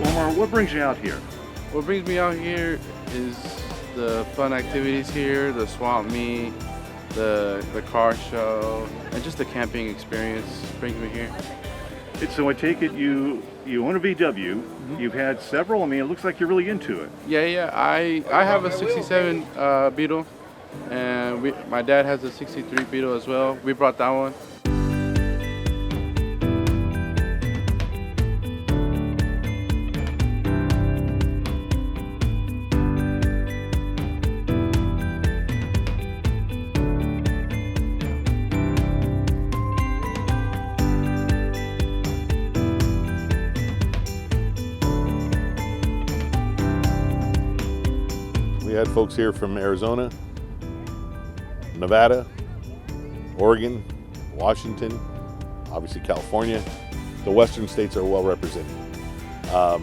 Omar, what brings you out here? What brings me out here is the fun activities here, the swap meet, the car show, and just the camping experience brings me here. So I take it you own a VW. You've had several. I mean, it looks like you're really into it. Yeah. I have a 67 Beetle, and my dad has a 63 Beetle as well. We brought that one. We had folks here from Arizona, Nevada, Oregon, Washington, obviously California. The western states are well represented. A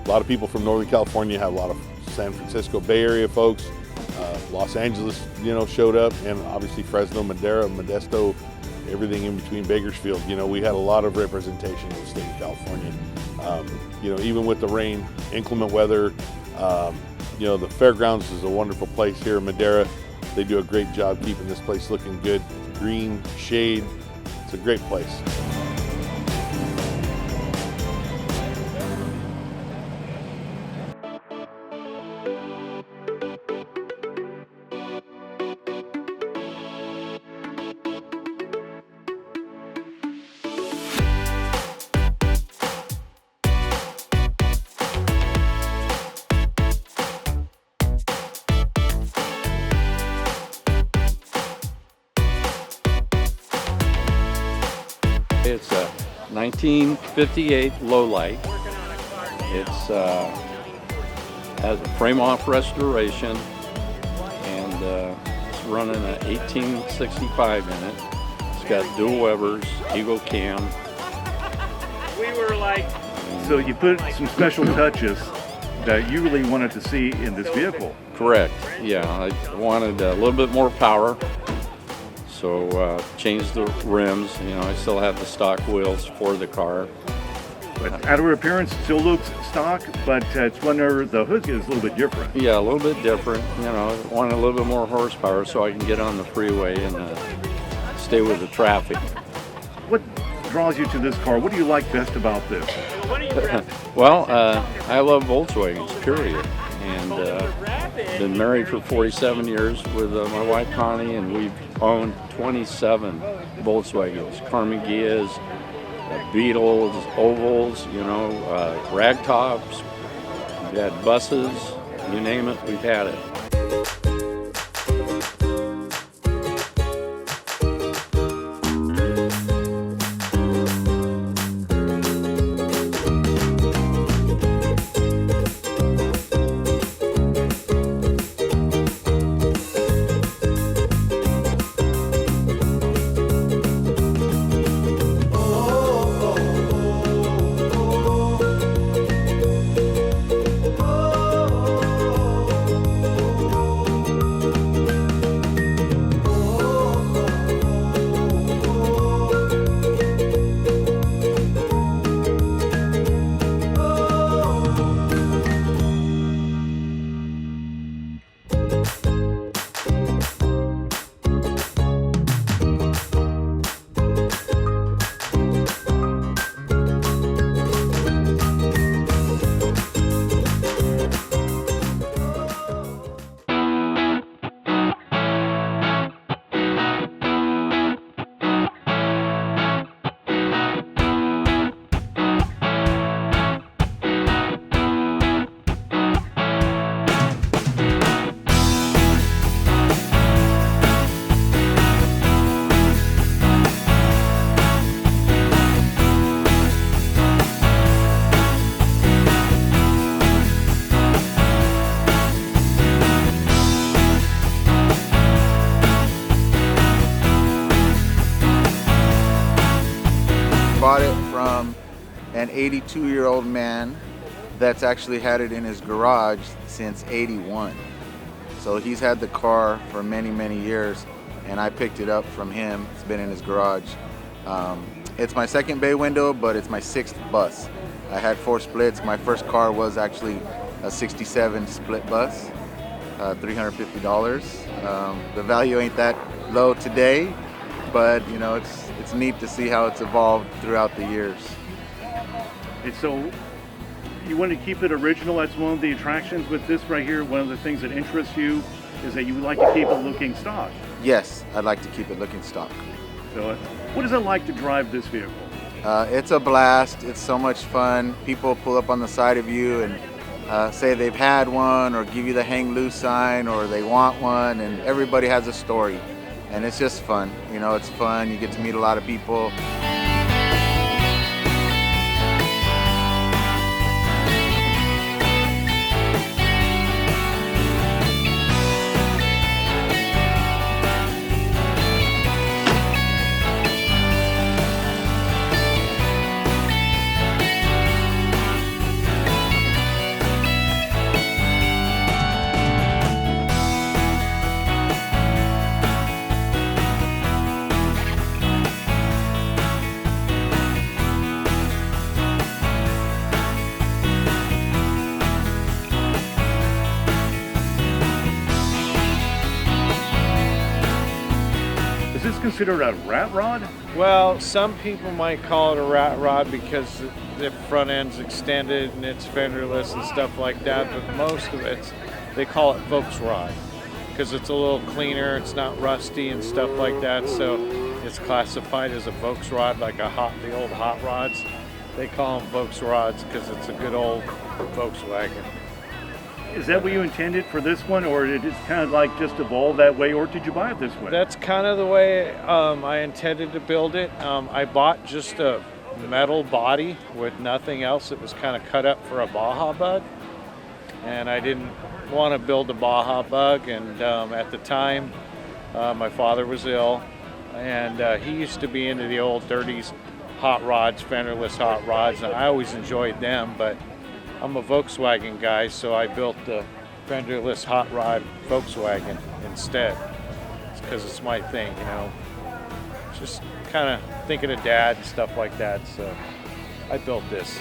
lot of people from Northern California, have a lot of San Francisco Bay Area folks. Los Angeles, showed up, and obviously Fresno, Madera, Modesto, everything in between, Bakersfield. We had a lot of representation in the state of California. Even with the rain, inclement weather, the fairgrounds is a wonderful place here in Madera. They do a great job keeping this place looking good. Green, shade, it's a great place. It's a 1958 lowlight. It's has a frame-off restoration, and it's running an 1865 in it. It's got dual Webers, Eagle cam. So you put some special touches that you really wanted to see in this vehicle. Correct. Yeah, I wanted a little bit more power. So changed the rims. I still have the stock wheels for the car. But outer appearance still looks stock, but it's whenever the hood is a little bit different. Yeah, a little bit different. I wanted a little bit more horsepower so I can get on the freeway and stay with the traffic. What draws you to this car? What do you like best about this? Well, I love Volkswagens, period. And been married for 47 years with my wife Connie, and we've owned 27 Volkswagens, Carmighias, Beetles, Ovals, ragtops. We've had buses, you name it, we've had it. Bought it from an 82-year-old man that's actually had it in his garage since '81. So he's had the car for many, many years, and I picked it up from him. It's been in his garage. It's my second bay window, but it's my sixth bus. I had 4 splits. My first car was actually a 67 split bus, $350. The value ain't that low today, but you know, it's neat to see how it's evolved throughout the years. And so you want to keep it original. That's one of the attractions with this right here. One of the things that interests you is that you would like to keep it looking stock. Yes, I'd like to keep it looking stock. So what is it like to drive this vehicle? It's a blast. It's so much fun. People pull up on the side of you and say they've had one, or give you the hang loose sign, or they want one, and everybody has a story. And it's just fun. You know, it's fun. You get to meet a lot of people. Is this considered a rat rod? Well, some people might call it a rat rod because the front end's extended and it's fenderless and stuff like that, but most of they call it Volks rod because it's a little cleaner, it's not rusty and stuff like that, so it's classified as a Volks rod, like the old hot rods. They call them Volks rods because it's a good old Volkswagen. Is that what you intended for this one, or did it kind of like just evolve that way, or did you buy it this way? That's kind of the way I intended to build it. I bought just a metal body with nothing else. It was kind of cut up for a Baja Bug, and I didn't want to build a Baja Bug. And at the time, my father was ill, and he used to be into the old 30s hot rods, fenderless hot rods, and I always enjoyed them, but I'm a Volkswagen guy, so I built the fenderless hot rod Volkswagen instead. It's because it's my thing, you know. Just kind of thinking of Dad and stuff like that, so I built this.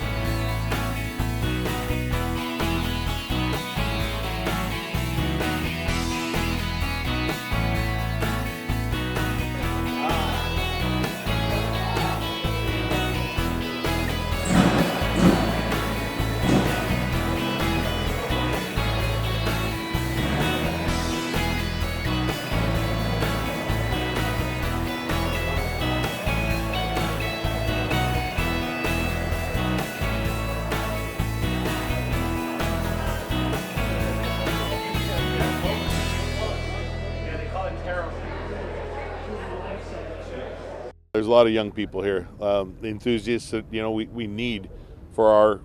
There's a lot of young people here, the enthusiasts that we need for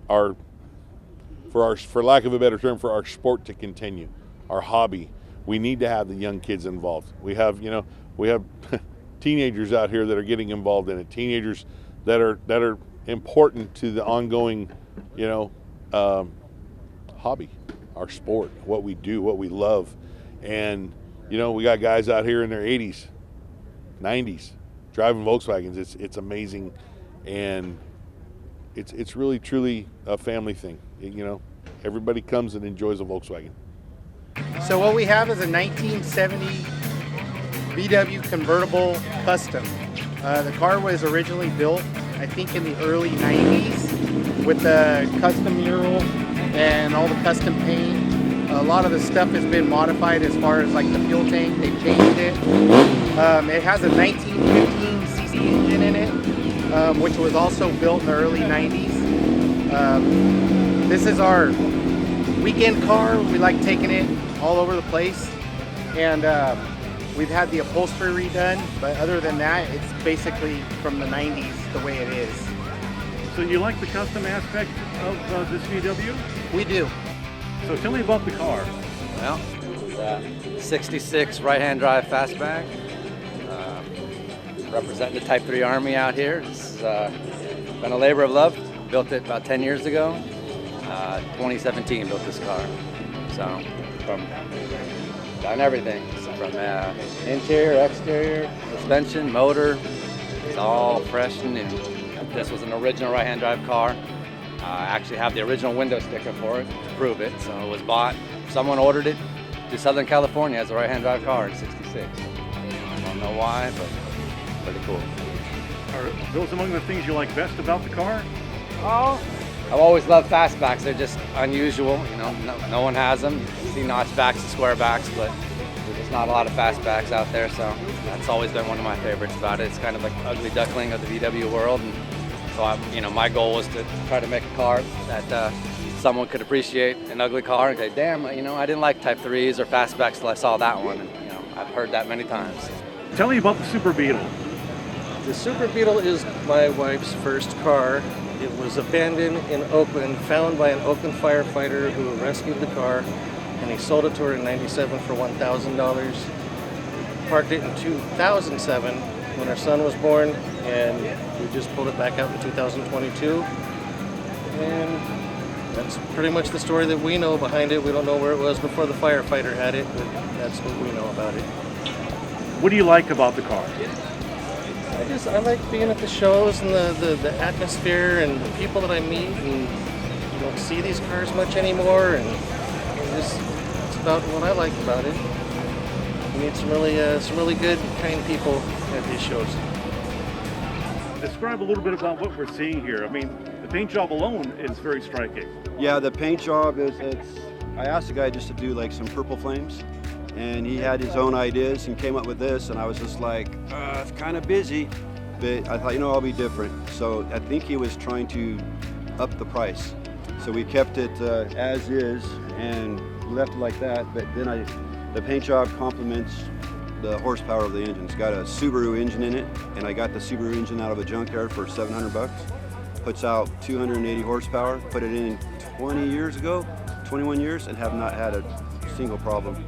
for lack of a better term, for our sport to continue, our hobby. We need to have the young kids involved. We have teenagers out here that are getting involved in it. Teenagers that are important to the ongoing, hobby, our sport, what we do, what we love, and we got guys out here in their 80s, 90s. Driving Volkswagens. It's amazing, and it's really truly a family thing. Everybody comes and enjoys a Volkswagen. So what we have is a 1970 VW convertible custom. The car was originally built, I think, in the early 90s with the custom mural and all the custom paint. A lot of the stuff has been modified as far as like the fuel tank. They've changed it. It has a 1915cc engine in it, which was also built in the early 90s. This is our weekend car. We like taking it all over the place, and we've had the upholstery redone, but other than that, it's basically from the 90s the way it is. So you like the custom aspect of this VW? We do. So tell me about the car. Well, it's a 66 right-hand drive fastback. Representing the Type 3 Army out here. It's been a labor of love. Built it about 10 years ago. 2017 built this car. So, done everything. So from interior, exterior, suspension, motor. It's all fresh and new. This was an original right-hand drive car. I actually have the original window sticker for it to prove it. So it was bought. Someone ordered it to Southern California as a right-hand drive car in '66. I don't know why, but pretty cool. Are those among the things you like best about the car? Oh, I've always loved fastbacks. They're just unusual. You know, no one has them. You see notchbacks and square backs, but there's not a lot of fastbacks out there. So that's always been one of my favorites about it. It's kind of like ugly duckling of the VW world. And so my goal was to try to make a car that someone could appreciate an ugly car and say, damn, I didn't like Type 3s or fastbacks till I saw that one. And I've heard that many times. Tell me about the Super Beetle. The Super Beetle is my wife's first car. It was abandoned in Oakland, found by an Oakland firefighter who rescued the car, and he sold it to her in '97 for $1,000. Parked it in 2007 when our son was born, and we just pulled it back out in 2022. And that's pretty much the story that we know behind it. We don't know where it was before the firefighter had it, but that's what we know about it. What do you like about the car? I like being at the shows and the atmosphere and the people that I meet, and you don't see these cars much anymore, and it's about what I like about it. You meet some really good, kind people at these shows. Describe a little bit about what we're seeing here. I mean, the paint job alone is very striking. Yeah, the paint job I asked the guy just to do like some purple flames, and he had his own ideas and came up with this, and I was just like, it's kind of busy, but I thought, I'll be different. So I think he was trying to up the price. So we kept it as is and left it like that, but then the paint job complements the horsepower of the engine. It's got a Subaru engine in it, and I got the Subaru engine out of a junkyard for $700. Puts out 280 horsepower, put it in 21 years, and have not had a single problem.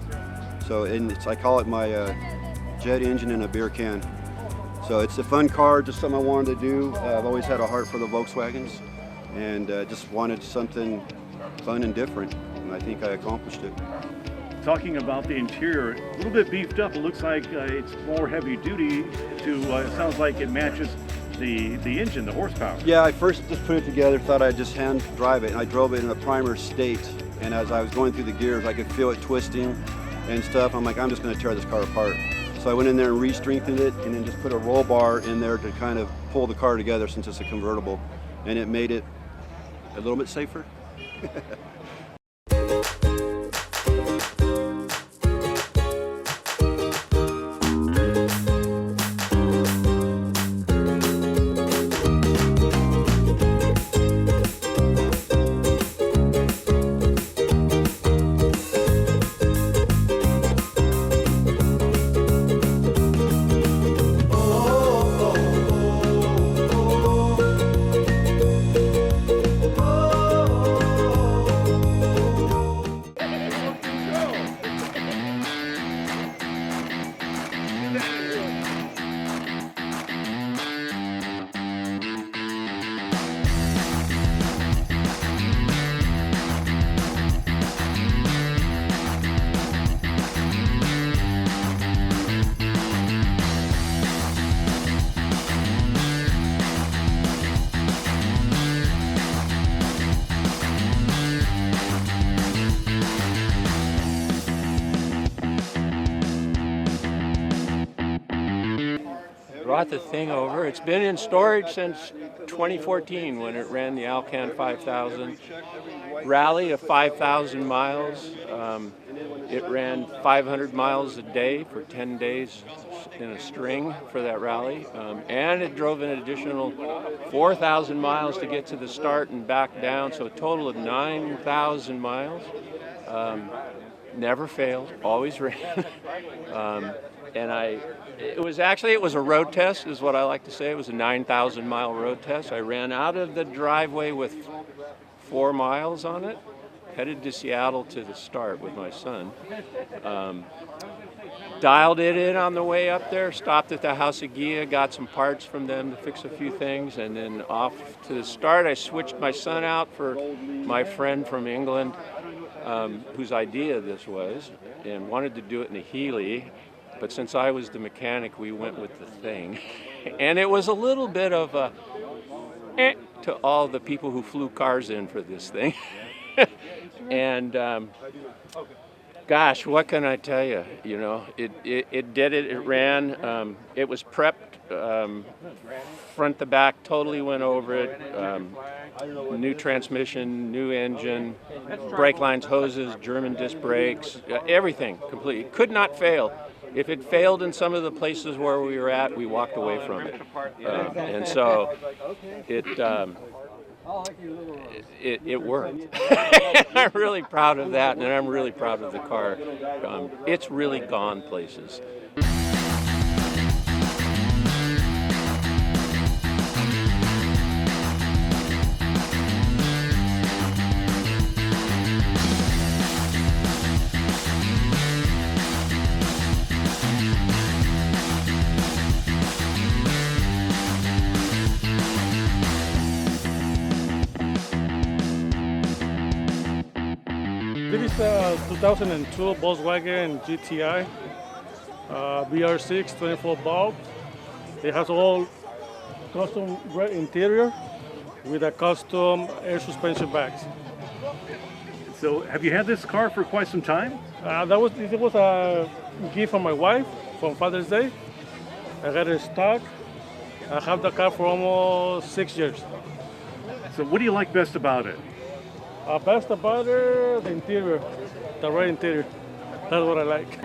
So I call it my jet engine in a beer can. So it's a fun car, just something I wanted to do. I've always had a heart for the Volkswagens, and just wanted something fun and different, and I think I accomplished it. Talking about the interior, a little bit beefed up. It looks like it's more heavy duty it sounds like it matches the engine, the horsepower. Yeah, I first just put it together, thought I'd just hand drive it, and I drove it in a primer state, and as I was going through the gears, I could feel it twisting and stuff. I'm like, I'm just gonna tear this car apart. So I went in there and re-strengthened it, and then just put a roll bar in there to kind of pull the car together since it's a convertible, and it made it a little bit safer. Brought the thing over. It's been in storage since 2014 when it ran the Alcan 5000 rally of 5,000 miles. It ran 500 miles a day for 10 days in a string for that rally, and it drove an additional 4,000 miles to get to the start and back down, so a total of 9,000 miles. Never failed, always ran. And it was a road test, is what I like to say. It was a 9,000 mile road test. I ran out of the driveway with 4 miles on it, headed to Seattle to the start with my son. Dialed it in on the way up there, stopped at the House of Gia, got some parts from them to fix a few things, and then off to the start. I switched my son out for my friend from England, whose idea this was, and wanted to do it in a Healy. But since I was the mechanic, we went with the thing. And it was a little bit of to all the people who flew cars in for this thing. And gosh, what can I tell you? You know, it did it. It ran. It was prepped front to back. Totally went over it. New transmission, new engine, brake lines, hoses, German disc brakes, everything completely. Could not fail. If it failed in some of the places where we were at, we walked away from it. And so it worked. I'm really proud of that, and I'm really proud of the car. It's really gone places. This is a 2002 Volkswagen GTI VR6 24 bulb. It has all custom red interior with a custom air suspension bags. So have you had this car for quite some time? This was a gift from my wife from Father's Day. I got it stock. I have the car for almost 6 years. So what do you like best about it? Best about it, the interior, the red interior. That's what I like.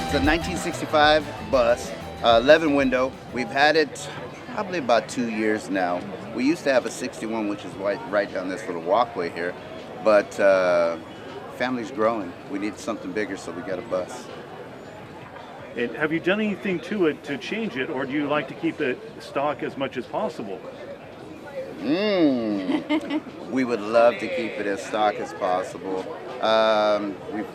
It's a 1965 bus, 11 window. We've had it probably about 2 years now. We used to have a 61, which is right down this little walkway here, but family's growing. We need something bigger, so we got a bus. And have you done anything to it to change it, or do you like to keep it stock as much as possible? We would love to keep it as stock as possible. We've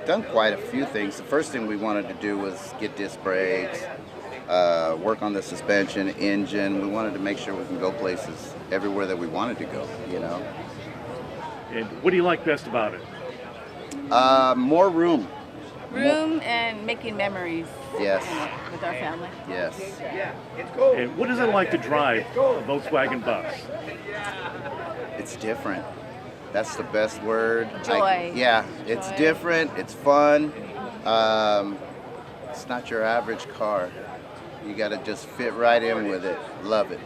done quite a few things. The first thing we wanted to do was get disc brakes, work on the suspension, engine. We wanted to make sure we can go places everywhere that we wanted to go, you know. And what do you like best about it? More room. Room and making memories. Yes. With our family. Yes. And what is it like to drive a Volkswagen bus? It's different. That's the best word. Joy. It's different. It's fun. It's not your average car. You got to just fit right in with it. Love it.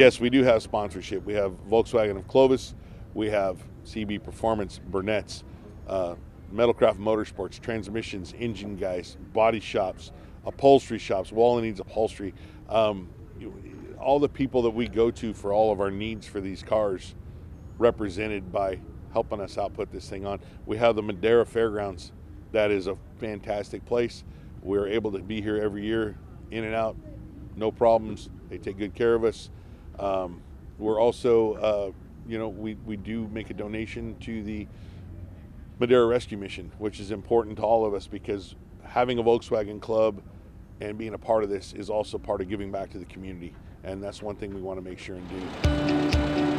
Yes, we do have sponsorship. We have Volkswagen of Clovis, we have CB Performance, Burnett's, Metalcraft Motorsports, Transmissions, Engine Guys, Body Shops, Upholstery Shops, Wall and Needs Upholstery. All the people that we go to for all of our needs for these cars represented by helping us out put this thing on. We have the Madera Fairgrounds. That is a fantastic place. We're able to be here every year, in and out, no problems. They take good care of us. We're also, we do make a donation to the Madera Rescue Mission, which is important to all of us because having a Volkswagen club and being a part of this is also part of giving back to the community. And that's one thing we want to make sure and do.